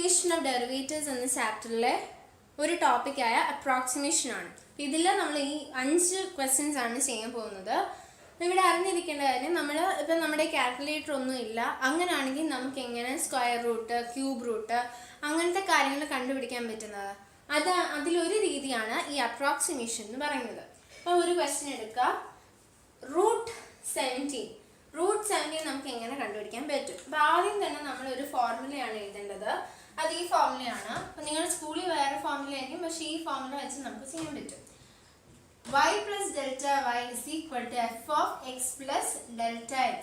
Explanation of derivatives എന്ന ചാപ്റ്ററിലെ ഒരു ടോപ്പിക്കായ approximation ആണ്. ഇതിൽ നമ്മൾ ഈ 5 ക്വസ്റ്റ്യൻസ് ആണ് ചെയ്യാൻ പോകുന്നത്. ഇവിടെ അറിഞ്ഞിരിക്കേണ്ട കാര്യം, ഇപ്പം നമ്മുടെ കാൽക്കുലേറ്റർ ഒന്നും ഇല്ല, അങ്ങനെയാണെങ്കിൽ നമുക്ക് എങ്ങനെ സ്ക്വയർ റൂട്ട്, ക്യൂബ് റൂട്ട് അങ്ങനത്തെ കാര്യങ്ങൾ കണ്ടുപിടിക്കാൻ പറ്റുന്നത്, അതിലൊരു രീതിയാണ് ഈ അപ്രോക്സിമേഷൻ എന്ന് പറയുന്നത്. അപ്പോൾ ഒരു ക്വസ്റ്റ്യൻ എടുക്കുക, റൂട്ട് 17 നമുക്ക് എങ്ങനെ കണ്ടുപിടിക്കാൻ പറ്റും. അപ്പോൾ ആദ്യം തന്നെ നമ്മൾ ഒരു ഫോർമുലയാണ് എഴുതേണ്ടത്. അത് ഈ ഫോർമുലയാണ്. അപ്പോൾ നിങ്ങളുടെ സ്കൂളിൽ വേറെ ഫോർമുല ആയിരിക്കും, പക്ഷേ ഈ ഫോർമുല വെച്ച് നമുക്ക് ചെയ്യാൻ പറ്റും. y plus delta y is equal to f of x plus delta x.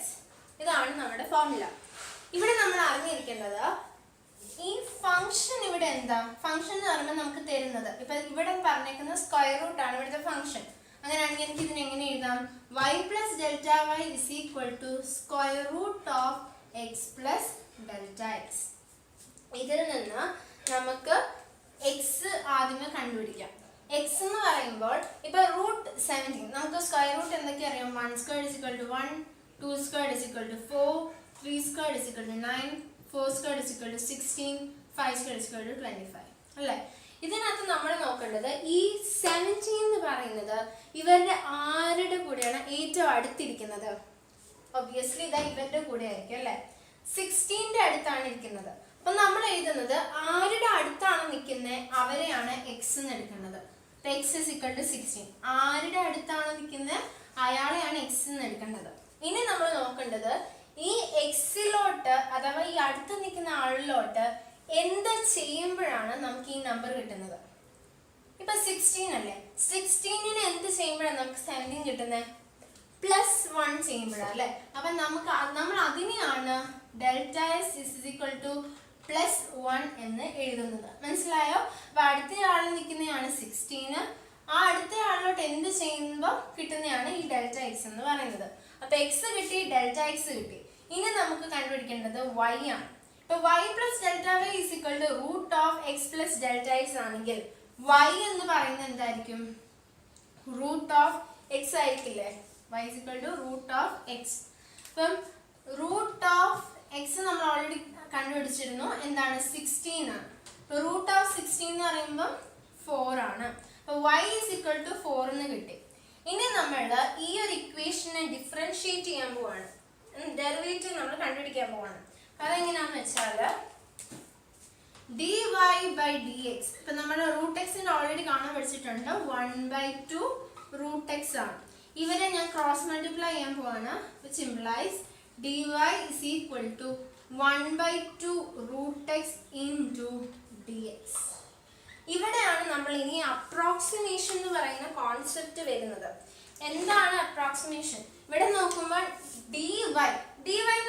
ഇതാണ് നമ്മുടെ ഫോർമുല. ഇവിടെ നമ്മൾ അറിഞ്ഞിരിക്കേണ്ടത്, ഈ ഫംഗ്ഷൻ ഇവിടെ എന്താ, ഫംഗ്ഷൻ എന്ന് പറയുമ്പോൾ നമുക്ക് തരുന്നത്, ഇപ്പം ഇവിടെ പറഞ്ഞേക്കുന്നത് സ്ക്വയർ റൂട്ട് ആണ് ഇവിടുത്തെ ഫംഗ്ഷൻ. അങ്ങനെയാണെങ്കിൽ എനിക്ക് ഇതിനെ എങ്ങനെ എഴുതാം? y plus delta y is equal to square root of x plus delta x. ഇതിൽ നിന്ന് നമുക്ക് x ആദ്യമേ കണ്ടുപിടിക്കാം. x എന്ന് പറയുമ്പോൾ ഇപ്പോൾ റൂട്ട് 17 നമുക്ക് സ്ക്വയർ റൂട്ട് എന്തൊക്കെ അറിയാം? 1 squared is equal to 1, 2 squared is equal to 4, 3 squared is equal to 9, 4 squared is equal to 16, 5 squared is equal to 25 അല്ലേ? ഇതിനകത്ത് നമ്മൾ നോക്കേണ്ടത് ഈ 17 എന്ന് പറയുന്നത് ഇവരുടെ ആരുടെ കൂടെയാണ് ഏറ്റവും അടുത്തിരിക്കുന്നത്? ഒബ്വിയസ്ലി ഇതാ ഇവരുടെ കൂടെ ആയിരിക്കും അല്ലേ? 16ന്റെ അടുത്താണ് ഇരിക്കുന്നത്. അപ്പം നമ്മൾ എഴുതുന്നത് ആരുടെ അടുത്താണ് നിൽക്കുന്നത് അവരെയാണ് എക്സ് എന്ന് എടുക്കുന്നത്. x is equal to 16. ആരുടെ അടുത്താണ് നിൽക്കുന്നത് അയാളെയാണ് എക്സ് എന്ന് എടുക്കേണ്ടത്. ഇനി നമ്മൾ നോക്കേണ്ടത് ഈ എക്സിലോട്ട് അഥവാ ഈ അടുത്ത് നിൽക്കുന്ന ആളിലോട്ട് എന്ത് ചെയ്യുമ്പോഴാണ് നമുക്ക് ഈ നമ്പർ കിട്ടുന്നത്? ഇപ്പൊ 16 അല്ലേ, 16നെ എന്ത് ചെയ്യുമ്പോഴാണ് നമുക്ക് 17 കിട്ടുന്നത്? +1 ചെയ്യുമ്പോഴാണ് അല്ലേ? അപ്പൊ നമ്മൾ അതിനെയാണ് delta S is equal to +1 എന്ന് എഴുതുന്നത്. മനസ്സിലായോ? അപ്പൊ അടുത്ത ആളിൽ നിൽക്കുന്നതാണ് 16. ആ അടുത്ത ആളിലോട്ട് എന്ത് ചെയ്യുമ്പോൾ കിട്ടുന്നതാണ് ഈ ഡെൽറ്റ എക്സ് എന്ന് പറയുന്നത്. അപ്പൊ എക്സ് കിട്ടി, ഡെൽറ്റ എക്സ് കിട്ടി. ഇനി നമുക്ക് കണ്ടുപിടിക്കേണ്ടത് y ആണ്. ഇപ്പൊ y plus delta y is equal to root of x plus delta x ആണെങ്കിൽ y എന്ന് പറയുന്നത് എന്തായിരിക്കും? root of x ആയിരിക്കില്ലേ? y is equal to root of x. അപ്പം root of x നമ്മൾ ഓൾറെഡി കണ്ടുപിടിച്ചിരുന്നു, എന്താണ്? 16 ആണ്. അപ്പോൾ റൂട്ട് ഓഫ് 16 എന്ന് പറയുമ്പോൾ 4 ആണ്. അപ്പോൾ y is equal to 4 എന്ന് കിട്ടി. ഇനി നമ്മൾ ഈ ഒരു ഇക്വേഷനെ ഡിഫറൻഷിയേറ്റ് ചെയ്യാൻ പോവാണ്, ഡെറിവേറ്റീവ് നമ്മൾ കണ്ടുപിടിക്കാൻ പോവാണ്. അതെങ്ങനെയാണെന്ന് വെച്ചാൽ dy by dx, ഇപ്പം നമ്മൾ റൂട്ട് എക്സിൻ്റെ ഓൾറെഡി കാണാൻ പഠിച്ചിട്ടുണ്ട്, 1/2 റൂട്ട് എക്സ് ആണ്. ഇവരെ ഞാൻ ക്രോസ് മൾട്ടിപ്ലൈ ചെയ്യാൻ പോവാണ്, which implies dy is equal to 1/2 root x into dx. ഇവിടെയാണ് നമ്മൾ ഇനി അപ്രോക്സിമേഷൻ എന്ന് പറയുന്ന കോൺസെപ്റ്റ് വരുന്നത്. എന്താണ് അപ്രോക്സിമേഷൻ? ഇവിടെ നോക്കുമ്പോൾ dy എന്ന്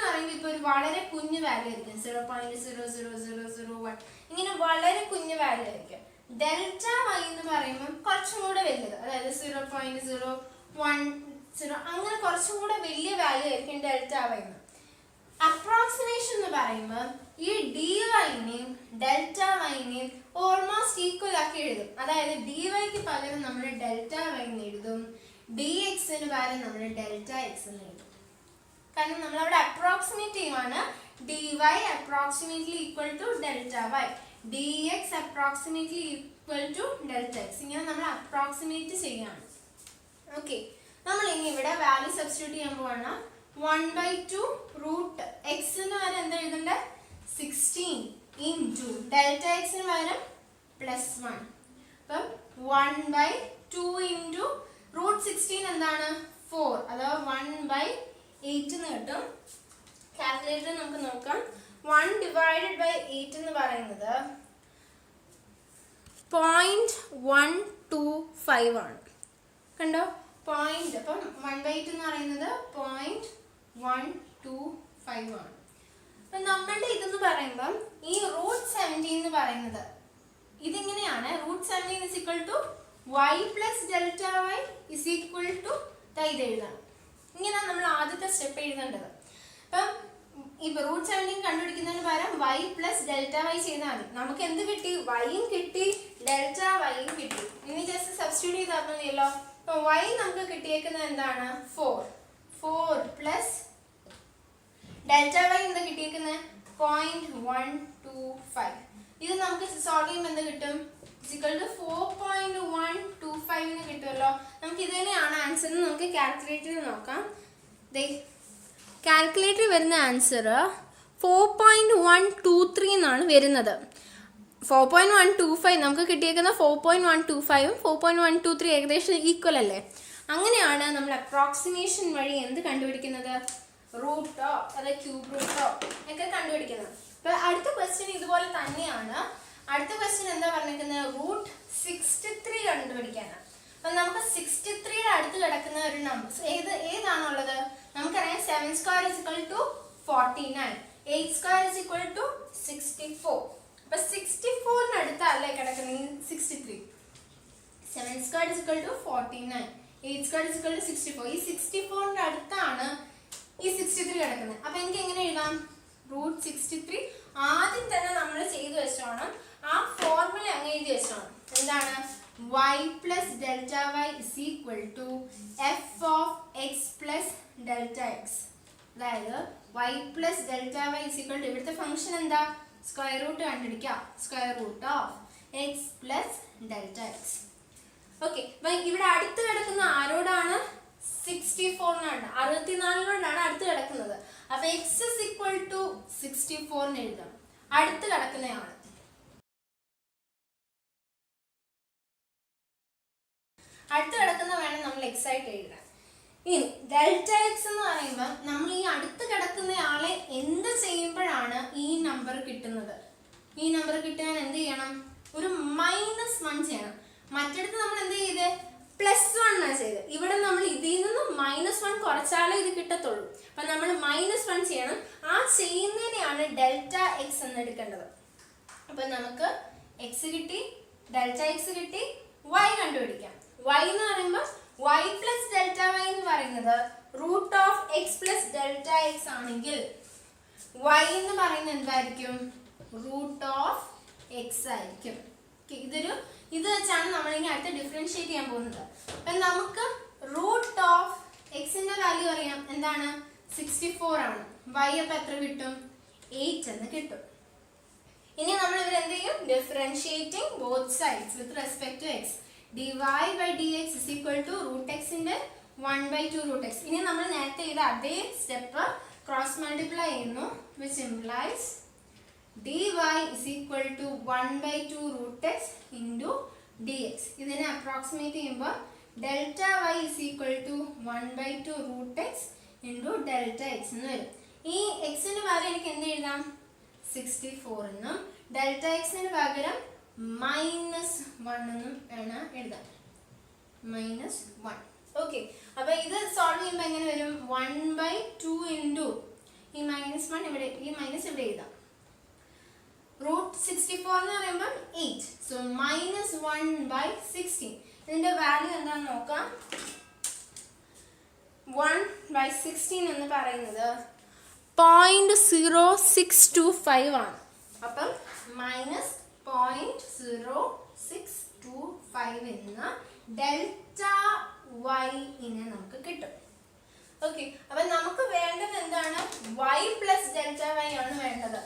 പറയുമ്പോൾ ഇപ്പോൾ ഒരു വളരെ കുഞ്ഞു വാല്യൂ ആയിരിക്കും, 0.00001, ഇങ്ങനെ വളരെ കുഞ്ഞു വാല്യൂ ആയിരിക്കും. ഡെൽറ്റ y എന്ന് പറയുമ്പോൾ കുറച്ചും കൂടെ വലുത്, അതായത് 0.010 അങ്ങനെ കുറച്ചും കൂടെ വലിയ വാല്യൂ ആയിരിക്കും ഡെൽറ്റ y എന്ന്. അപ്രോക്സിമേഷൻ എന്ന് പറയുമ്പോൾ ഈ ഡിവൈനെയും ഡെൽറ്റ വൈനെയും ഓൾമോസ്റ്റ് ഈക്വൽ ആക്കി എഴുതും. അതായത് ഡിവൈക്ക് പകരം നമ്മൾ ഡെൽറ്റ വൈ എന്ന് എഴുതും, ഡി എക്സിന് പകരം നമ്മൾ ഡെൽറ്റ എക്സ് എന്ന് എഴുതും. കാരണം നമ്മളവിടെ അപ്രോക്സിമേറ്റ് ചെയ്യുവാണ്. D y approximately equal to delta y, d x approximately equal to delta x, ഇങ്ങനെ നമ്മൾ അപ്രോക്സിമേറ്റ് ചെയ്യാണ്. ഓക്കെ, നമ്മൾ ഇനി ഇവിടെ വാല്യൂ സബ്സ്റ്റിറ്റ്യൂട്ട് ചെയ്യാൻ പോവാണ്. 1/2 റൂട്ട് എക്സിന് പകരം എന്താ എഴുതണ്ടേ? 16 ഇൻറ്റു ഡെൽറ്റ എക്സിന് പകരം +1. അപ്പം 1/2 ഇൻറ്റു റൂട്ട് 16 എന്താണ്? 4, അഥവാ 1/8 എന്ന് കിട്ടും. കാൽക്കുലേറ്റർ നമുക്ക് നോക്കാം. 1 ഡിവൈഡഡ് ബൈ 8 എന്ന് പറയുന്നത് 0.125 ആണ്. കണ്ടോ? പോയിന്റ്. അപ്പം 1/8 എന്ന് പറയുന്നത് 0.125 ആണ്. അപ്പം നമ്മളുടെ ഇതെന്ന് പറയുമ്പം ഈ റൂട്ട് 17 എന്ന് പറയുന്നത് ഇതിങ്ങനെയാണ്. Root 17 is equal to y plus delta y is equal to ഇത് എഴുതണം. ഇങ്ങനെയാണ് നമ്മൾ ആദ്യത്തെ സ്റ്റെപ്പ് എഴുതേണ്ടത്. അപ്പം ഇപ്പം റൂട്ട് 17 കണ്ടുപിടിക്കുന്നതിന് പകരം y plus delta y ചെയ്താൽ മതി. നമുക്ക് എന്ത് കിട്ടി? yയും കിട്ടി, ഡെൽറ്റ വൈയും കിട്ടി. ഇനി ജസ്റ്റ് സബ്സ്റ്റിറ്റ്യൂട്ട് ചെയ്താൽ മതിയല്ലോ. അപ്പോൾ y നമുക്ക് കിട്ടിയേക്കുന്നത് എന്താണ്? 4 പ്ലസ് ഡെൽറ്റ വൈ എന്താ കിട്ടിയേക്കുന്നത്? 0.125. ഇത് നമുക്ക് സോൾവ് ചെയ്യുമ്പോൾ എന്ത് കിട്ടും? ഇക്വൽ ടു 4.125 കിട്ടുമല്ലോ. നമുക്ക് ഇത് തന്നെയാണ് ആൻസർ. നമുക്ക് കാൽക്കുലേറ്ററിൽ നോക്കാം. കാൽക്കുലേറ്ററിൽ വരുന്ന ആൻസർ 4.123 എന്നാണ് വരുന്നത്. 4.125 നമുക്ക് കിട്ടിയേക്കുന്ന 4.125ഉം 4.123 ഏകദേശം ഈക്വൽ അല്ലേ? അങ്ങനെയാണ് നമ്മൾ അപ്രോക്സിമേഷൻ വഴി എന്ത് കണ്ടുപിടിക്കുന്നത്? റൂട്ടോ അതായത് ക്യൂബ് റൂട്ടോ ഒക്കെ കണ്ടുപിടിക്കുന്നത്. അപ്പോൾ അടുത്ത ക്വസ്റ്റ്യൻ ഇതുപോലെ തന്നെയാണ്. അടുത്ത ക്വസ്റ്റ്യൻ എന്താ പറഞ്ഞിരിക്കുന്നത്? റൂട്ട് 63 കണ്ടുപിടിക്കാനാണ്. അപ്പം നമുക്ക് 63യുടെ അടുത്ത് കിടക്കുന്ന ഒരു നമ്പർ ഏതാണുള്ളത്? നമുക്കറിയാം 7 square is equal to 49, 8 square is equal to 64. അപ്പം 64ന് അടുത്തല്ലേ കിടക്കുന്നത് ഈ 63. 7 square is equal to 49, 8 square is equal to 64. ഈ 64ന്റെ അടുത്താണ് ഈ 63 കിടക്കുന്നത്. അപ്പം എനിക്ക് എങ്ങനെ എഴുതാം? റൂട്ട് 63 ആദ്യം തന്നെ നമ്മൾ ചെയ്തു വെച്ചോണം. ആ ഫോർമുല അങ്ങ് എഴുതി വെച്ചോണം. എന്താണ്? y plus delta y is equal to f of x plus delta x. അതായത് y plus delta y is equal to ഇവിടുത്തെ ഫംഗ്ഷൻ എന്താ? സ്ക്വയർ റൂട്ട് കണ്ടുപിടിക്കാം. Square root of x plus delta x. Okay, ഇവിടെ അടുത്ത് കിടക്കുന്ന ആരോടാണ്? 64 64 അടുത്ത് കിടക്കുന്നത്. അപ്പൊ x is equal to 64 എഴുതാം. അടുത്ത് കിടക്കുന്നതാണ്. അടുത്ത് കിടക്കുന്ന വേണം നമ്മൾ x ആയിട്ട് എഴുതാൻ. ഇനി ഡെൽറ്റ എക്സ് എന്ന് പറയുമ്പോൾ നമ്മൾ ഈ അടുത്ത് കിടക്കുന്നയാളെ എന്ത് ചെയ്യുമ്പോഴാണ് ഈ നമ്പർ കിട്ടുന്നത്? ഈ നമ്പർ കിട്ടാൻ എന്ത് ചെയ്യണം? ഒരു -1 ചെയ്യണം. മറ്റിടത്ത് നമ്മൾ എന്ത് ചെയ്ത്? +1 ചെയ്ത്. ഇവിടെ നമ്മൾ ഇതിൽ നിന്ന് -1 കുറച്ചാലേ ഇത് കിട്ടത്തുള്ളൂ. അപ്പൊ നമ്മൾ -1 ചെയ്യണം. ആ ചെയ്യുന്നതിനെയാണ് ഡെൽറ്റ എക്സ് എന്ന് എടുക്കേണ്ടത്. അപ്പൊ നമുക്ക് x കിട്ടി, ഡെൽറ്റ എക്സ് കിട്ടി, y കണ്ടുപിടിക്കാം. y എന്ന് പറയുമ്പോൾ y പ്ലസ് ഡെൽറ്റ y എന്ന് പറയുന്നത് root of x plus delta x ആണെങ്കിൽ y എന്ന് പറയുന്നത് എന്തായിരിക്കും? റൂട്ട് ഓഫ് എക്സ് ആയിരിക്കും. ഇത് വെച്ചാണ് നമ്മൾ ഇനി അടുത്ത് ഡിഫറൻഷിയേറ്റ് ചെയ്യാൻ പോകുന്നത്. അപ്പം നമുക്ക് റൂട്ട് ഓഫ് എക്സിന്റെ വാല്യൂ അറിയാം. എന്താണ്? 64 ആണ്. y അപ്പം എത്ര കിട്ടും? 8 എന്ന് കിട്ടും. ഇനി നമ്മൾ ഇവർ എന്ത് ചെയ്യും? Differentiating both sides with respect to x. dy by dx is equal to root x ന്റെ 1/2 root x. ഇനി നമ്മൾ നേരത്തെ ചെയ്ത അതേ സ്റ്റെപ്പ് ക്രോസ് മൾട്ടിപ്ലൈ ചെയ്യുന്നു, which implies dy is equal to 1/2 root x into dx. ഇതിനെ അപ്രോക്സിമേറ്റ് ചെയ്യുമ്പോൾ delta y is equal to 1/2 root x into delta x എന്ന് വരും. ഈ എക്സിന് പകരം എനിക്ക് എന്ത് എഴുതാം? 64 എന്നും ഡെൽറ്റ എക്സിന് പകരം -1 എന്നും വേണം എഴുതാൻ. -1. ഓക്കെ, അപ്പൊ ഇത് സോൾവ് ചെയ്യുമ്പോൾ എങ്ങനെ വരും? 1/2 ഇൻറ്റു ഈ -1 ഇവിടെ, ഈ മൈനസ് ഇവിടെ എഴുതാം. റൂട്ട് 64 എന്ന് പറയുമ്പോൾ 8. സോ -1/16. ഇതിന്റെ വാല്യൂ എന്താണെന്ന് നോക്കാം. 1/16 എന്ന് പറയുന്നത് 0.0625 ആണ്. അപ്പം -0.0625 എന്ന ഡെൽറ്റ y ഇനെ നമുക്ക് കിട്ടും. ഓക്കെ, അപ്പൊ നമുക്ക് വേണ്ടത് എന്താണ്? y പ്ലസ് ഡെൽറ്റ y ആണ് വേണ്ടത്.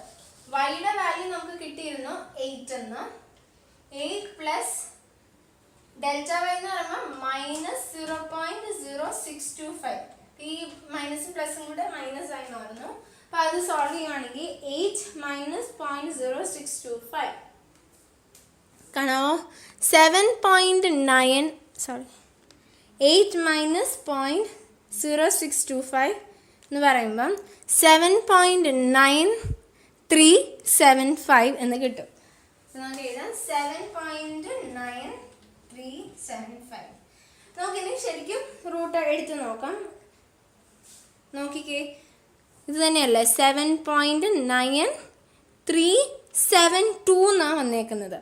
yയുടെ വാല്യൂ നമുക്ക് കിട്ടിയിരുന്നു 8 എന്ന്. 8 പ്ലസ് ഡെൽറ്റ y എന്ന് പറയുമ്പോൾ -0.0625. ഈ മൈനസും പ്ലസും കൂടെ മൈനസ് ആയി മാറുന്നു. അപ്പൊ അത് സോൾവ് ചെയ്യുകയാണെങ്കിൽ 8 - 0.0625 കാണാമോ? 7.9 സോറി 8 - 0.0625 എന്ന് പറയുമ്പം 7.9375 എന്ന് കിട്ടും. നമുക്ക് എഴുതാം 7.9375. നമുക്കിനി ശരിക്കും റൂട്ട് എടുത്ത് നോക്കാം. നോക്കിക്കേ, ഇത് തന്നെയല്ലേ 7.9372 എന്നാണ് വന്നേക്കുന്നത്.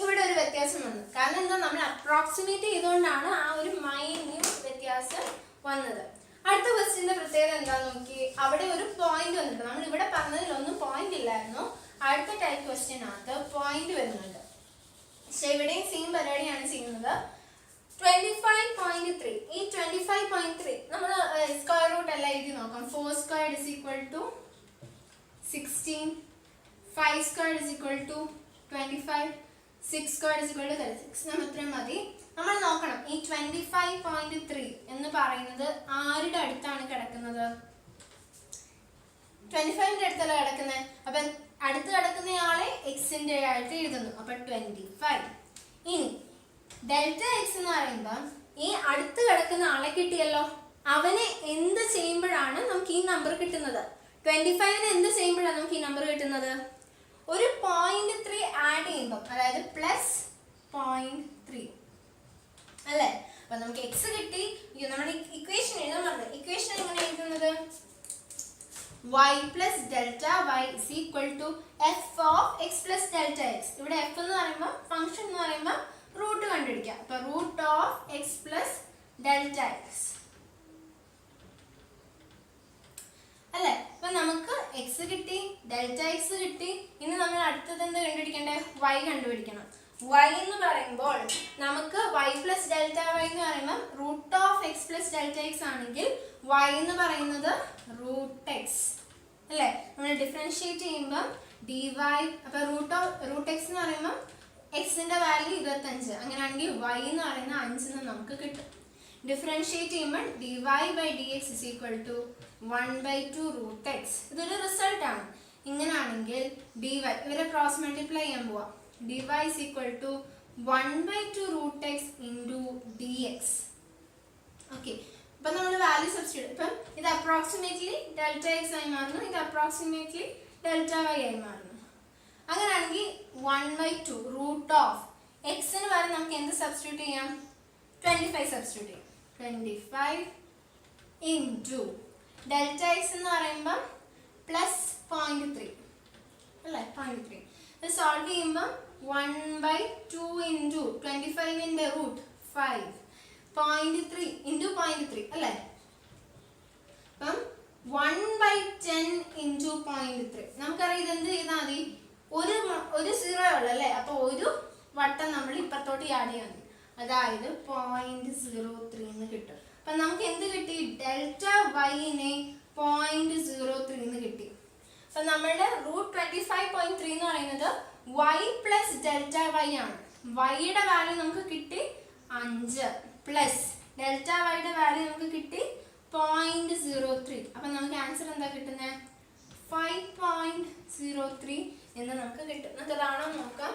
ഇവിടെ ഒരു വ്യത്യാസം വന്നു. കാരണം എന്താ? നമ്മൾ അപ്രോക്സിമേറ്റ് ചെയ്തുകൊണ്ടാണ് ആ ഒരു മൈന്യൂട്ട് വ്യത്യാസം വന്നത്. അടുത്ത ക്വസ്റ്റ്യന്റെ പ്രത്യേകത എന്താന്ന് നോക്കി. അവിടെ ഒരു പോയിന്റ് വന്നിട്ട്, നമ്മൾ ഇവിടെ പറഞ്ഞതിലൊന്നും പോയിന്റ് ഇല്ലായിരുന്നു. അടുത്ത ടൈപ്പ് ക്വസ്റ്റ്യനകത്ത് പോയിന്റ് വരുന്നുണ്ട്. പക്ഷെ ഇവിടെയും സെയിം പരിപാടിയാണ് ചെയ്യുന്നത്. 25.3. ഈ 25.3 നമ്മൾ സ്ക്വയർ റൂട്ട് എല്ലാം എഴുതി നോക്കാം. 4 squared is equal to 16, 5 squared is equal to 25. 6 squared is equal to 36. നമ്മൾ ഇത്രയും മതി. നമ്മൾ നോക്കണം ഈ 25.3 എന്ന് പറയുന്നത് ആരുടെ അടുത്താണ് കിടക്കുന്നത്? 25ന്റെ അടുത്തല്ല കിടക്കുന്നത്. അപ്പം അടുത്ത് കിടക്കുന്നയാളെ എക്സിന്റെ ആയിട്ട് എഴുതുന്നു. അപ്പൊ 25. ഇനി ഡെൽറ്റ എക്സ് എന്ന് പറയുമ്പോൾ ഈ അടുത്ത് കിടക്കുന്ന ആളെ കിട്ടിയല്ലോ, അവനെ എന്ത് ചെയ്യുമ്പോഴാണ് നമുക്ക് ഈ നമ്പർ കിട്ടുന്നത്? 25ന് എന്ത് ചെയ്യുമ്പോഴാണ് നമുക്ക് ഈ നമ്പർ കിട്ടുന്നത്? ഒരു 0.3 ആഡ് ചെയ്യുമ്പോൾ, അതായത് പ്ലസ് 0.3 അല്ലേ? അപ്പൊ നമുക്ക് എക്സ് കിട്ടി. നമ്മുടെ ഇക്വേഷൻ എഴുതാൻ പറഞ്ഞത്, ഇക്വേഷൻ എങ്ങനെ എഴുതുന്നത്? y plus delta y is equal to f of x plus delta x. ഇവിടെ f എന്ന് പറയുമ്പോൾ ഫംഗ്ഷൻ എന്ന് പറയുമ്പോൾ റൂട്ട് കണ്ടുപിടിക്കാം. അപ്പൊ root of x plus delta x അല്ലേ? അപ്പൊ നമുക്ക് എക്സ് കിട്ടി, ഡെൽറ്റ എക്സ് കിട്ടി. ഇനി നമ്മൾ അടുത്തത് എന്ത് കണ്ടുപിടിക്കണ്ടേ? y കണ്ടുപിടിക്കണം. y എന്ന് പറയുമ്പോൾ നമുക്ക് y പ്ലസ് ഡെൽറ്റ y എന്ന് പറയുമ്പോൾ root of x plus delta x ആണെങ്കിൽ y എന്ന് പറയുന്നത് റൂട്ട് എക്സ് അല്ലേ? നമ്മൾ ഡിഫറൻഷിയേറ്റ് ചെയ്യുമ്പോൾ dy, അപ്പൊ റൂട്ട് എക്സ് എന്ന് പറയുമ്പോൾ എക്സിന്റെ വാല്യൂ 25, അങ്ങനെയാണെങ്കിൽ y എന്ന് പറയുന്ന 5 നമുക്ക് കിട്ടും. ഡിഫറൻഷിയേറ്റ് ചെയ്യുമ്പോൾ dy by dx is equal to 1/2 root x. ഇതൊരു റിസൾട്ട് ആണ്. ഇങ്ങനെയാണെങ്കിൽ dy ഇവരെ ക്രോസ് മൾട്ടിപ്ലൈ ചെയ്യാൻ പോവാം. dy is equal to 1/2 root x into dx. Okay, അപ്പൊ നമ്മൾ വാല്യൂ സബ്സ്റ്റിറ്റ്യൂട്ട്, ഇപ്പം ഇത് അപ്രോക്സിമേറ്റ്ലി ഡെൽറ്റ എക്സ് ആയി മാറുന്നു, ഇത് അപ്രോക്സിമേറ്റ്ലി ഡെൽറ്റ വൈ ആയി മാറുന്നു. അങ്ങനെയാണെങ്കിൽ 1/2 റൂട്ട് ഓഫ് എക്സിന് പകരം നമുക്ക് എന്ത് സബ്സ്റ്റിറ്റ്യൂട്ട് ചെയ്യാം? 25 സബ്സ്റ്റിറ്റ്യൂട്ട് ചെയ്യാം. 25 ഇൻറ്റു ഡെൽറ്റ എക്സ് എന്ന് പറയുമ്പോൾ പ്ലസ് 0.3 അല്ലേ? 0.3 ഇത് സോൾവ് ചെയ്യുമ്പോൾ 1/2 ഇൻറ്റു 25ന്റെ റൂട്ട് 5, 0.3 ഇൻറ്റു 0.3 അല്ലേ? അപ്പം 1/10 ഇൻറ്റു 0.3. നമുക്കറിയാം ഇതെന്ത് ചെയ്താൽ മതി? ഒരു സീറോ ഉള്ളു അല്ലേ? അപ്പൊ ഒരു വട്ടം നമ്മൾ ഇപ്പുറത്തോട്ട് ആഡ് ചെയ്യാൻ മതി, അതായത് 0.03 എന്ന് കിട്ടും. അപ്പൊ നമുക്ക് എന്ത് കിട്ടി? ഡെൽറ്റ വൈനെ 0.03 എന്ന് കിട്ടി. അപ്പൊ നമ്മളുടെ റൂട്ട് 25.3 എന്ന് പറയുന്നത് y പ്ലസ് ഡെൽറ്റ വൈ ആണ്. വൈയുടെ വാല്യൂ നമുക്ക് കിട്ടി 5 പ്ലസ് ഡെൽറ്റ വൈയുടെ വാല്യൂ നമുക്ക് കിട്ടി 0.03. അപ്പൊ നമുക്ക് ആൻസർ എന്താ കിട്ടുന്നത്? 5.03 എന്ന് നമുക്ക് കിട്ടും. നമുക്ക് അതാണോ നോക്കാം.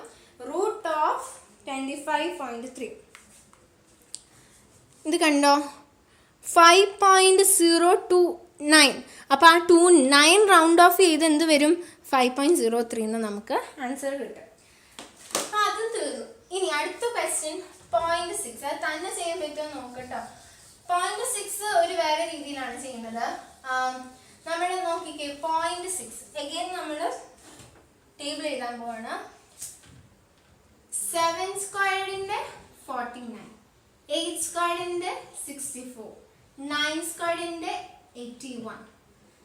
റൂട്ട് ഓഫ് 25.3 ഇത് കണ്ടോ? 5.029. അപ്പോൾ ആ 29 റൗണ്ട് ഓഫ് ചെയ്ത് എന്ത് വരും? 5.03 എന്ന് നമുക്ക് ആൻസർ കിട്ടും. അപ്പോൾ അത് തീർന്നു. ഇനി അടുത്ത ക്വസ്റ്റ്യൻ 0.6. അത് തന്നെ ചെയ്യാൻ പറ്റുമോ നോക്കട്ടോ. 0.6 ഒരു വേറെ രീതിയിലാണ് ചെയ്യുന്നത്. നമ്മൾ നോക്കിക്കേ 0.6 അഗൈൻ നമ്മൾ ടേബിൾ എഴുതാൻ പോവാണ്. 7 സ്ക്വയർഡിന്റെ 49, 8 സ്ക്വയർഡിന്റെ 64, 9 സ്ക്വയർഡിന്റെ 81.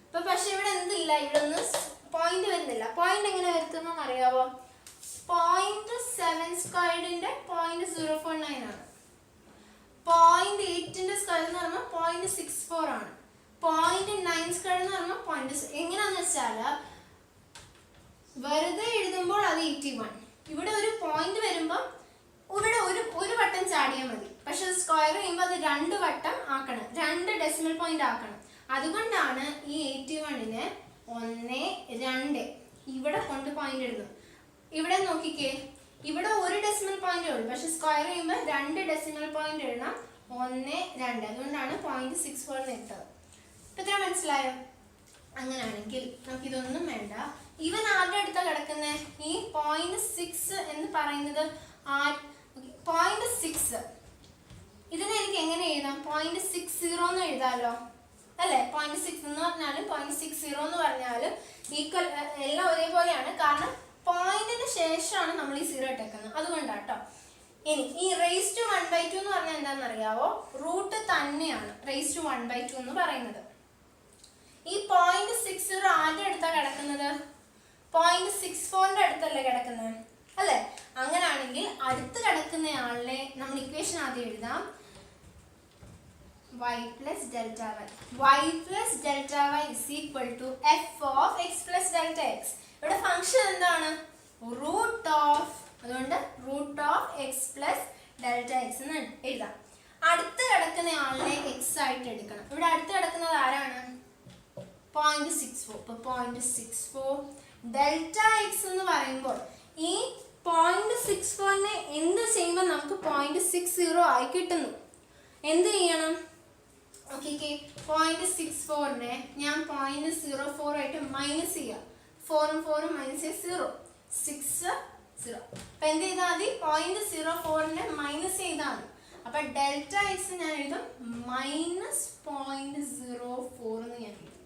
അപ്പൊ പക്ഷെ ഇവിടെ എന്തില്ല, ഇവിടെ ഒന്നും പോയിന്റ് വരുന്നില്ല. പോയിന്റ് എങ്ങനെ വരുത്തുന്ന അറിയാവോ? 0.7 സ്ക്വയർഡിന്റെ 0.049 ആണ്. 0.8ന്റെ സ്ക്വയർ എന്ന് പറയുമ്പോൾ 0.64 ആണ്. 0.9 സ്ക്വയർ എന്ന് പറയുമ്പോൾ 0.6. എങ്ങനെയാന്ന് വെച്ചാല് വെറുതെ എഴുതുമ്പോൾ അത് 81. ഇവിടെ ഒരു പോയിന്റ് വരുമ്പോൾ ഇവിടെ ഒരു വട്ടം ചാടിയാൽ മതി. പക്ഷെ സ്ക്വയർ ചെയ്യുമ്പോൾ അത് 2 വട്ടം ആക്കണം, 2 ഡെസിമൽ പോയിന്റ് ആക്കണം. അതുകൊണ്ടാണ് ഈ 81നെ 1, 2 ഇവിടെ കൊണ്ട് പോയിന്റ് എഴുതും. ഇവിടെ നോക്കിക്കേ, ഇവിടെ ഒരു ഡെസിമൽ പോയിന്റ് ഉള്ളൂ, പക്ഷെ സ്ക്വയർ ചെയ്യുമ്പോൾ 2 ഡെസിമൽ പോയിന്റ് എഴുതാം. 1, 2. അതുകൊണ്ടാണ് 0.64 ഇട്ടത്. ഇത്ര മനസ്സിലായോ? അങ്ങനെയാണെങ്കിൽ നമുക്ക് ഇതൊന്നും വേണ്ട. ഇവൻ ആരുടെ അടുത്താണ് കിടക്കുന്നത്? ഈ 0.6 എന്ന് പറയുന്നത് 0.6. ഇതിനെ എനിക്ക് എങ്ങനെ എഴുതാം? 0.60 എന്ന് എഴുതാമല്ലോ അല്ലേ? 0.6 എന്ന് പറഞ്ഞാലും 0.60 എന്ന് പറഞ്ഞാലും ഈക്വൽ, എല്ലാം ഒരേപോലെയാണ്. കാരണം പോയിന്റിന് ശേഷമാണ് നമ്മൾ ഈ 0 ഇട്ടേക്കുന്നത്, അതുകൊണ്ടാട്ടോ. ഇനി ഈ റേസ് ടു 1/2 എന്ന് പറഞ്ഞാൽ എന്താണെന്ന് അറിയാവോ? റൂട്ട് തന്നെയാണ് റേസ് ടു 1/2 എന്ന് പറയുന്നത്. ഈ 0.60 ആരുടെ അടുത്താണ് കിടക്കുന്നത്? 0.64ന്റെ അടുത്തല്ലേ കിടക്കുന്നത് അല്ലേ? അങ്ങനെയാണെങ്കിൽ അടുത്ത് കിടക്കുന്ന ആളിനെ നമ്മൾ ഇക്വേഷൻ ആദ്യം എഴുതാം. y plus delta y is equal to f of x plus delta x. ഇവിടെ ഫംഗ്ഷൻ എന്താണ്? റൂട്ട് ഓഫ്, അതുകൊണ്ട് root of x plus delta x എന്ന് എഴുതാം. അടുത്ത് കിടക്കുന്ന ആളിനെ എക്സ് ആയിട്ട് എടുക്കണം. ഇവിടെ അടുത്ത് കിടക്കുന്നത് ആരാണ്? 0.64. ഇപ്പൊ 0.64 ഡെൽറ്റ എക്സ് എന്ന് പറയുമ്പോൾ ഈ 0.64നെ എന്ത് ചെയ്യുമ്പോൾ നമുക്ക് 0.60 ആയി കിട്ടുന്നു. എന്ത് ചെയ്യണം? ഓക്കെ, 0.64നെ ഞാൻ 0.04 ആയിട്ട് മൈനസ് ചെയ്യാം. 4 4 മൈനസ് 0 6 0. അപ്പൊ എന്ത് ചെയ്താൽ മതി? 0.04നെ മൈനസ് ചെയ്താൽ മതി. അപ്പൊ ഡെൽറ്റ എക്സ് ഞാൻ എഴുതും -0.04 എന്ന് ഞാൻ എഴുതും.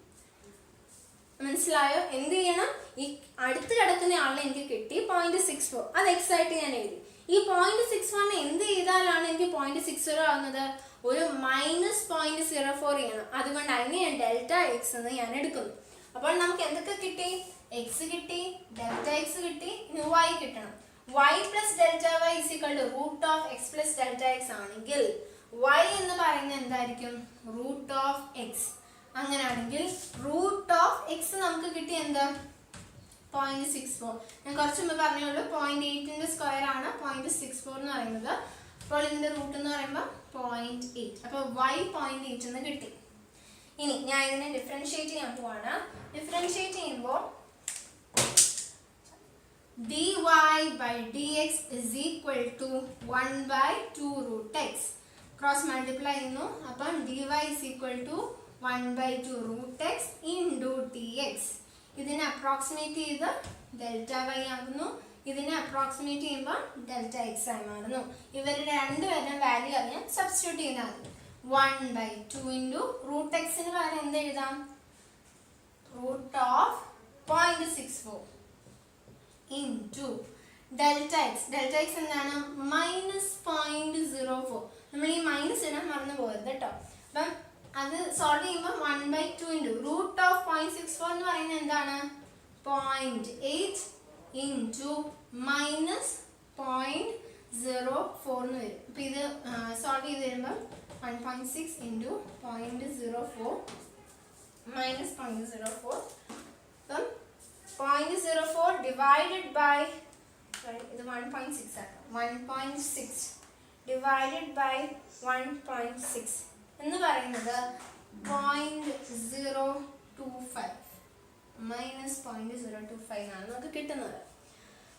മനസ്സിലായോ? എന്ത് ചെയ്യണം? ഈ അടുത്ത് കിടക്കുന്ന ആളിനെ എനിക്ക് കിട്ടി 0.64, അത് എക്സ് ആയിട്ട് ഞാൻ എഴുതി. ഈ 0.61 എന്ത് ചെയ്താലാണ് എനിക്ക് 0.60 ആവുന്നത്? ഒരു -0.04 ചെയ്യണം. അതുകൊണ്ട് അതിനെ ഞാൻ ഡെൽറ്റ എക്സ് എന്ന് ഞാൻ എടുക്കുന്നു. അപ്പോൾ നമുക്ക് എന്തൊക്കെ കിട്ടി? എക്സ് കിട്ടി, ഡെൽറ്റ എക്സ് കിട്ടി, ഇനി y കിട്ടണം. y plus delta y is equal to root of x plus delta x ആണെങ്കിൽ y എന്ന് പറയുന്നത് എന്തായിരിക്കും? Root of x. അങ്ങനെയാണെങ്കിൽ റൂട്ട് ഓഫ് എക്സ് നമുക്ക് കിട്ടി എന്താ? 0.64. ഞാൻ കുറച്ച് മുമ്പ് പറഞ്ഞുള്ളൂ 0.8ന്റെ സ്ക്വയർ ആണ് 0.64 എന്ന് പറയുന്നത്. അപ്പോൾ ഇതിന്റെ റൂട്ട് എന്ന് പറയുമ്പോൾ 0.8. അപ്പോൾ y 0.8 എന്ന് കിട്ടി. ഇനി ഞാൻ ഇതിനെ ഡിഫറൻഷിയേറ്റ് ചെയ്യാൻ പോവാണ്. ഡിഫറൻഷിയേറ്റ് ചെയ്യുമ്പോൾ dy by dx is equal to 1/2 root x. Cross multiply ചെയ്യുന്നു. അപ്പം dy is equal to 1/2 root x into dx. ഇതിനെ അപ്രോക്സിമേറ്റ് ചെയ്ത് ഡെൽറ്റ വൈ ആകുന്നു. ഇതിനെ അപ്രോക്സിമേറ്റ് ചെയ്യുമ്പോൾ ഡെൽറ്റ എക്സ് ആയി മാറുന്നു. ഇവരുടെ രണ്ടുപേരുടെ വാല്യൂ അറിയാൻ സബ്സ്റ്റിറ്റ്യൂട്ട് ചെയ്താൽ മതി. 1/2 into റൂട്ട് എക്സിന് പകരം എന്ത് എഴുതാം? Root of 0.64 into delta x. Delta x എന്താണ്? -0.04. നമ്മൾ ഈ മൈനസ് ഇടാൻ മറന്നു പോകരുത് കേട്ടോ. അപ്പം അത് സോൾവ് ചെയ്യുമ്പോൾ 1/2 into റൂട്ട് ഓഫ് 0.64 എന്ന് പറയുന്നത് എന്താണ്? 0.8 into -0.04 എന്ന് വരും. അപ്പം ഇത് സോൾവ് ചെയ്ത് വരുമ്പോൾ 1.6 into 0.04 minus 0.04. അപ്പം 0.04 divided by, ഇത് 1.6 ആണ്. 1.6 divided by 1.6 എന്ന് പറയുന്നത് 0.025 മൈനസ് 0.025 ആണ് നമുക്ക് കിട്ടുന്നത്.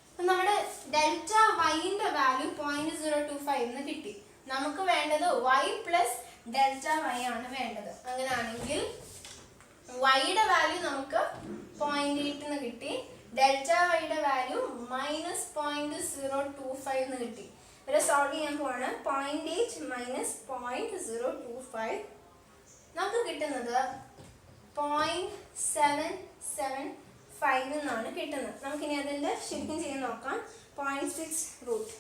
അപ്പം നമ്മുടെ ഡെൽറ്റ വൈൻ്റെ വാല്യൂ 0.025 എന്ന് കിട്ടി. നമുക്ക് വേണ്ടത് y പ്ലസ് ഡെൽറ്റ വൈ ആണ് വേണ്ടത്. അങ്ങനെയാണെങ്കിൽ വൈയുടെ വാല്യൂ നമുക്ക് 0.8 എന്ന് കിട്ടി. ഡെൽറ്റ വൈയുടെ വാല്യൂ -0.025 എന്ന് കിട്ടി. ഇവിടെ സോൾവ് ചെയ്യാൻ പോവാണ്. 0.8 മൈനസ് 0.025 നമുക്ക് കിട്ടുന്നത് 0.775 എന്നാണ് കിട്ടുന്നത്. നമുക്കിനി അതിൻ്റെ ശരിക്കും ചെയ്യാൻ നോക്കാം. 0.6 റൂട്ട്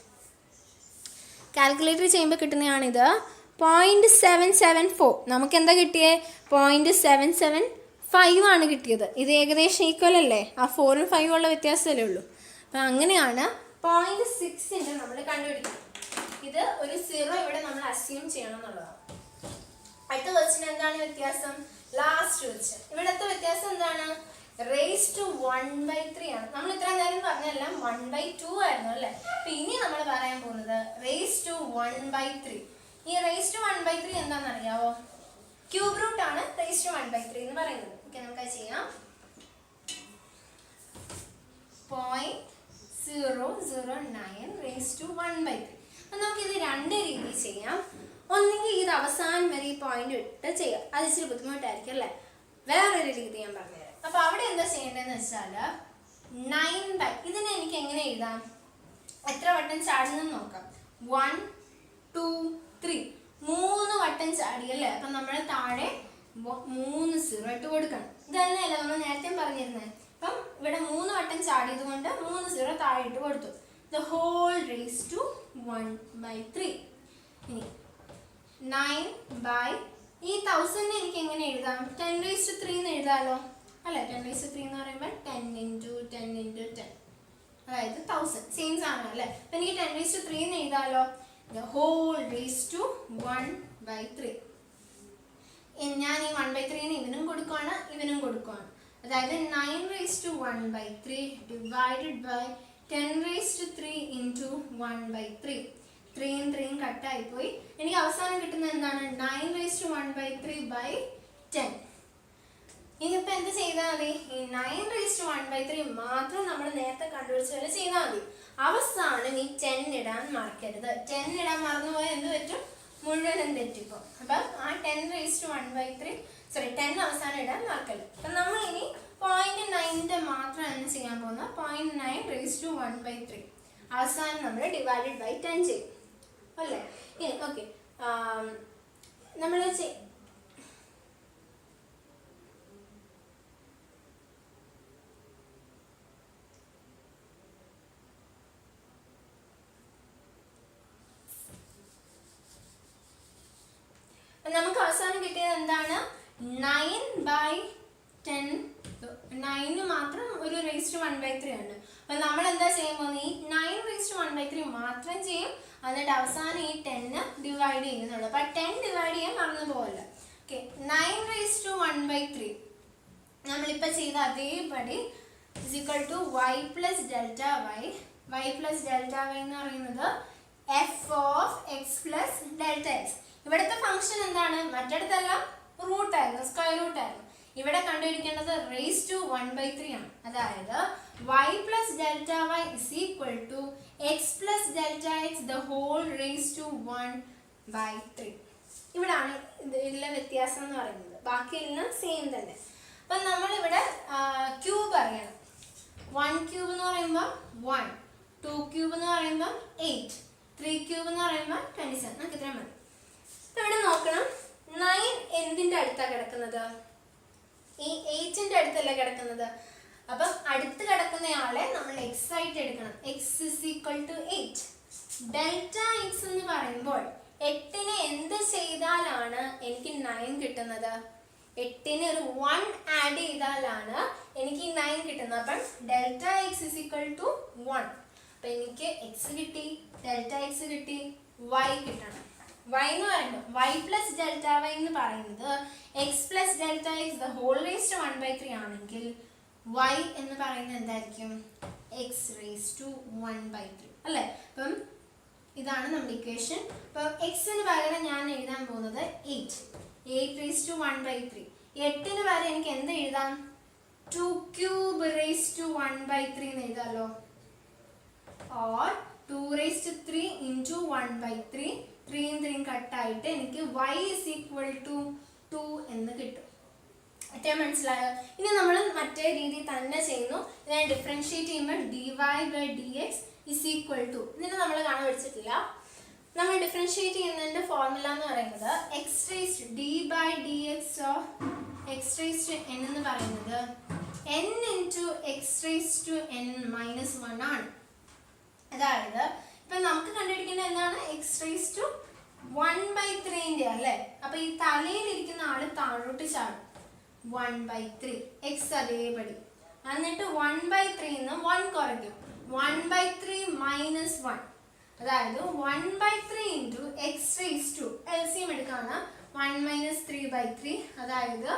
കാൽക്കുലേറ്റർ ചെയ്യുമ്പോൾ കിട്ടുന്നതാണിത്. 0.774 നമുക്ക് എന്താ കിട്ടിയേ? 0.775 ആണ് കിട്ടിയത്. ഇത് ഏകദേശം ഈക്വൽ അല്ലേ? ആ 4ഉം 5ഉം ഉള്ള വ്യത്യാസമല്ലേ ഉള്ളൂ. അപ്പം അങ്ങനെയാണ് 0.6ൻ്റെ നമ്മൾ കണ്ടുപിടിക്കുന്നത്. ഇത് ഒരു 0 ഇവിടെ നമ്മൾ അസ്യൂം ചെയ്യണം എന്നുള്ളതാണ്. അടുത്ത ക്വസ്റ്റ്യൻ എന്താണ് വ്യത്യാസം? Last question. ഇവിടുത്തെ വ്യത്യാസം എന്താണ്? റേസ് ടു 1/3 ആണ്. നമ്മൾ ഇത്ര നേരം പറഞ്ഞെല്ലാം 1/2 ആയിരുന്നു അല്ലേ? അപ്പം ഇനി നമ്മൾ പറയാൻ പോകുന്നത് റേസ് ടു 1/3. ഈ റേസ് ടു 1/3 എന്താണെന്ന് അറിയാവോ? ക്യൂബ് റൂട്ട് ആണ് റേസ് ടു 1/3 എന്ന് പറയുന്നത്. ഓക്കെ, നമുക്ക് ചെയ്യാം. 0.009 റേസ് ടു 1/3. അപ്പം നമുക്കിത് രണ്ട് രീതി ചെയ്യാം. ഒന്നെങ്കിൽ ഇത് അവസാനം വരെ ഈ പോയിന്റ് ഇട്ട് ചെയ്യാം. അത് ഇച്ചിരി ബുദ്ധിമുട്ടായിരിക്കും അല്ലേ? വേറൊരു രീതി ഞാൻ പറഞ്ഞുതരാം. അപ്പോൾ അവിടെ എന്താ ചെയ്യേണ്ടതെന്ന് വെച്ചാൽ 9/, ഇതിനെ എനിക്ക് എങ്ങനെ എഴുതാം? എത്ര വട്ടം ചാടുന്നെന്ന് നോക്കാം. 1 2 3 3 വട്ടം ചാടി അല്ലേ? അപ്പം നമ്മൾ താഴെ 3 0 ഇട്ട് കൊടുക്കണം. ഇതന്നെയല്ലേ നമ്മൾ നേരത്തെ പറഞ്ഞിരുന്നത്. അപ്പം ഇവിടെ 3 വട്ടം ചാടിയത് കൊണ്ട് 3 0 താഴെ ഇട്ട് കൊടുത്തു. The whole raise to 1/3. ഇനി 9/, ഈ 1000 എനിക്ക് എങ്ങനെ എഴുതാം? 10⁻³ എന്ന് എഴുതാമല്ലോ അല്ലേ? 10⁻³ എന്ന് പറയുമ്പോൾ 10 × 10 × 10, അതായത് 1000. സെയിം സാധനം അല്ലേ? അപ്പം എനിക്ക് 10⁻³ എന്ന് എഴുതാമല്ലോ. The whole raise to 1/3. ഞാൻ ഈ 1/3ന് ഇവനും കൊടുക്കുവാണ്, ഇവനും കൊടുക്കുവാണ്. അതായത് 9⁻⁴ ഡിവൈഡഡ് ബൈ 10⁻³ ഇൻറ്റു 1/3. 3യും 3യും കട്ടായിപ്പോയി. എനിക്ക് അവസാനം കിട്ടുന്നത് എന്താണ്? 9⁻⁴/10. ഇനിയിപ്പോൾ എന്ത് ചെയ്താൽ മതി? ഈ 9⁻⁴ മാത്രം നമ്മൾ നേരത്തെ കണ്ടുപിടിച്ച പോലെ ചെയ്താൽ മതി. അവസാനം ഈ 10 ഇടാൻ മറക്കരുത്. 10 ഇടാൻ മറന്നുപോയാൽ എന്ത് പറ്റും? മുഴുവനും തെറ്റിപ്പോ. അപ്പം ആ 10⁻⁴ 10 അവസാനം ഇടാൻ മറക്കരുത്. അപ്പം നമ്മൾ ഇനി 0.9 മാത്രമാണ് ചെയ്യാൻ പോകുന്നത്. 0.9⁻⁴ അവസാനം നമ്മൾ ഡിവൈഡഡ് ബൈ 10 ചെയ്യും അല്ലേ? ഓക്കെ, നമ്മൾ നമുക്ക് അവസാനം കിട്ടിയത് എന്താണ്? 9/10. 9 മാത്രം ഒരു ⁻⁴ ആണ്. അപ്പൊ നമ്മൾ എന്താ ചെയ്യാൻ പോകുന്നത്? ഈ 9⁻⁴ മാത്രം ചെയ്യും, എന്നിട്ട് അവസാനം ഈ 10 ഡിവൈഡ് ചെയ്യുന്നുള്ളൂ. അപ്പൊ 10 ഡിവൈഡ് ചെയ്യാൻ മറന്നു പോകല്ല. ഓക്കെ, 9⁻⁴ നമ്മളിപ്പോ ചെയ്ത അതേപടി y plus delta y. y plus delta y എന്ന് പറയുന്നത് f(x പ്ലസ് ഡെൽറ്റ x). ഇവിടുത്തെ ഫംഗ്ഷൻ എന്താണ്? മറ്റിടത്തെല്ലാം റൂട്ട് ആയിരുന്നു, സ്ക്വയർ റൂട്ട് ആയിരുന്നു. ഇവിടെ കണ്ടുപിടിക്കേണ്ടത് ⁻⁴ ആണ്. അതായത് y plus delta y is equal to x plus delta x the whole ⁻⁴. ഇവിടാണ് ഇതിലെ വ്യത്യാസം എന്ന് പറയുന്നത്. ബാക്കിയെല്ലാം സെയിം തന്നെ. അപ്പം നമ്മളിവിടെ ക്യൂബ് അറിയണം. 1³ എന്ന് പറയുമ്പോൾ 1, 2³ എന്ന് പറയുമ്പോൾ 8, 3³ എന്ന് പറയുമ്പോൾ 27. നമുക്ക് ഇത്രയും മതി. ഇവിടെ നോക്കണം, 9 എന്തിന്റെ അടുത്താണ് കിടക്കുന്നത്? ഈ 8ന്റെ അടുത്തല്ലേ കിടക്കുന്നത്. അപ്പം അടുത്ത് കിടക്കുന്നയാളെ നമ്മൾ x ആയിട്ട് എടുക്കണം. x is equal to 8. Delta x എന്ന് പറയുമ്പോൾ 8നെ എന്ത് ചെയ്താലാണ് എനിക്ക് 9 കിട്ടുന്നത്? 8ന് ഒരു 1 ആഡ് ചെയ്താലാണ് എനിക്ക് 9 കിട്ടുന്നത്. അപ്പം delta X is equal to 1. അപ്പം എനിക്ക് x കിട്ടി, ഡെൽറ്റ എക്സ് കിട്ടി, y കിട്ടണം. y എന്ന് പറയുമ്പോൾ y പ്ലസ് ഡെൽറ്റ വൈ എന്ന് പറയുന്നത് x plus delta x the whole ⁻⁴ ആണെങ്കിൽ y എന്ന് പറയുന്നത് എന്തായിരിക്കും? x⁻⁴ അല്ലേ? അപ്പം ഇതാണ് നമ്മുടെ ഇക്വേഷൻ. അപ്പം എക്സിന് പകരം ഞാൻ എഴുതാൻ പോകുന്നത് 8⁻⁴. 8ന് പകരം എനിക്ക് എന്ത് എഴുതാം? 2³ എന്ന് എഴുതാമല്ലോ. Or 2⁻³ into 1/3. 3യും 3യും കട്ടായിട്ട് എനിക്ക് y is equal to 2 എന്ന് കിട്ടും. മറ്റേ മനസ്സിലായോ? ഇനി നമ്മൾ മറ്റേ രീതി തന്നെ ചെയ്യുന്നു. ഇതിനെ ഡിഫറൻഷിയേറ്റ് ചെയ്യുമ്പോൾ dy/dx is equal to, ഇതിനെ നമ്മൾ കാണാൻ പഠിച്ചിട്ടില്ല. നമ്മൾ ഡിഫറൻഷിയേറ്റ് ചെയ്യുന്നതിന്റെ ഫോർമുല എന്ന് പറയുന്നത് d/dx of x⁻n എന്ന് പറയുന്നത് n into x⁻n-1 ആണ്. അതായത് ഇപ്പൊ നമുക്ക് കണ്ടുപിടിക്കുന്നത് എന്താണ്? x⁻⁴ അല്ലേ? അപ്പൊ ഈ തലയിലിരിക്കുന്ന ആള് താഴോട്ട് ചാടും. 1/3 x അതേപടി. എന്നിട്ട് 1/3 1 കുറയ്ക്കും. 1/3 - 1, അതായത് 1/3 into x⁻⁴ LCM എടുക്കാണ്. 1 - 3/3, അതായത്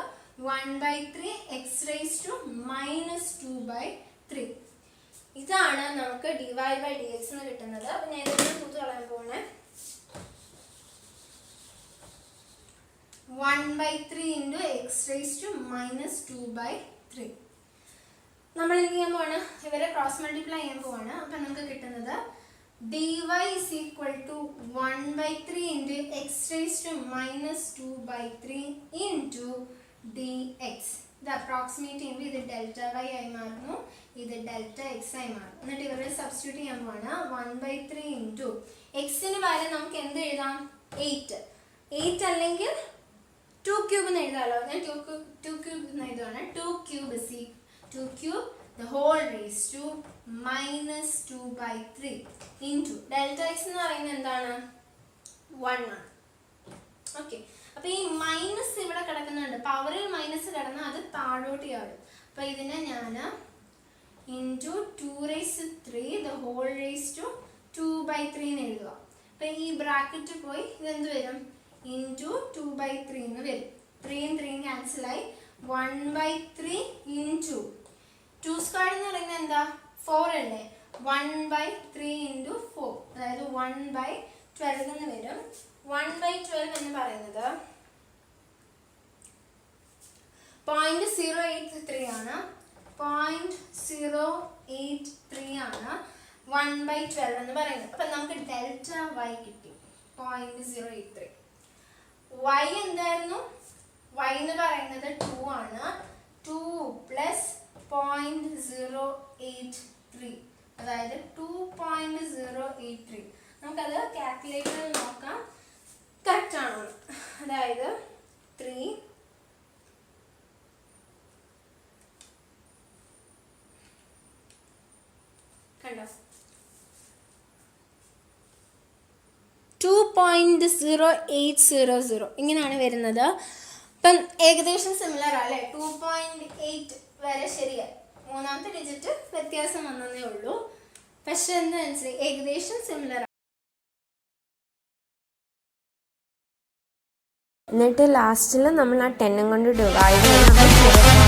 1/3 x⁻⁻⁻2/3. ഇതാണ് നമുക്ക് dy/dx എന്ന് കിട്ടുന്നത്. അപ്പൊ ഞാൻ ഇതിനെ കൂട്ടി കളയാൻ പോണേ. 1/3 into x⁻⁻2/3. നമ്മൾ എന്ത് ചെയ്യാൻ പോവാണ്? ഇവരെ ക്രോസ് മൾട്ടിപ്ലൈ ചെയ്യാൻ പോവാണ്. അപ്പൊ നമുക്ക് കിട്ടുന്നത് dy is equal to 1/3 into x⁻⁻2/3 into dx. ഇത് അപ്രോക്സിമേറ്റ് ചെയ്യുമ്പോൾ ഇത് ഡെൽറ്റ വൈ ആയി മാറുന്നു, ഇത് ഡെൽറ്റ എക്സ് ആയി മാറും. എന്നിട്ട് ഇവരെ സബ്സ്റ്റിറ്റ്യൂട്ട് ചെയ്യാൻ പോവാണ്. 1/3 ഇൻറ്റു എക്സിന് വരെ നമുക്ക് എന്ത് എഴുതാം? 8 അല്ലെങ്കിൽ 2³ എന്ന് എഴുതാമല്ലോ. ഞാൻ 2³ എന്ന് എഴുതുവാണ്. 2³ the whole ⁻⁻2/3 into delta x എന്ന് പറയുന്നത് എന്താണ്? 1 ആണ്. ഓക്കെ, അപ്പൊ ഈ മൈനസ് ഇവിടെ കിടക്കുന്നുണ്ട്. പവറിൽ മൈനസ് കിടന്നാൽ അത് താഴോട്ട് ചാടും. അപ്പൊ ഇതിനെ ഞാൻ ഇൻറ്റു 2⁻³ the whole ⁻2/3 എന്ന് എഴുതുക. അപ്പൊ ഈ ബ്രാക്കറ്റ് പോയി ഇതെന്ത് വരും? ഇൻറ്റു 2/3 എന്ന് വരും. 3യും 3യും ക്യാൻസലായി 1/3 ഇൻറ്റു 2 സ്ക്വയർ എന്ന് പറയുന്നത് എന്താ 4 അല്ലേ 1/3 ഇൻറ്റു 4 അതായത് 1/12 എന്ന് വരും 1/12 എന്ന് പറയുന്നത് 0.083 ആണ് 0.083 ആണ് 1/12 എന്ന് പറയുന്നത്. അപ്പം നമുക്ക് ഡെൽറ്റ വൈ കിട്ടി 0.083. y എന്തായിരുന്നു y എന്ന് പറയുന്നത് 2 ആണ് 2 പ്ലസ് 0.083 അതായത് 2.083. നമുക്കത് കാൽക്കുലേറ്ററിൽ നോക്കാം കറക്റ്റ് ആണോ. അതായത് 3 കണ്ടോ 2.0800 ഇങ്ങനെയാണ് വരുന്നത്. അപ്പം ഏകദേശം സിമിലർ അല്ലേ 2.8 വരെ ശരിയായി. മൂന്നാമത്തെ ഡിജിറ്റ് വ്യത്യാസം വന്നതേ ഉള്ളൂ. പക്ഷെ എന്താ മനസ്സിലായി ഏകദേശം സിമിലർ. എന്നിട്ട് ലാസ്റ്റിൽ നമ്മൾ ആ 10 കൊണ്ട് ഡിവൈഡ് ചെയ്യുന്നത്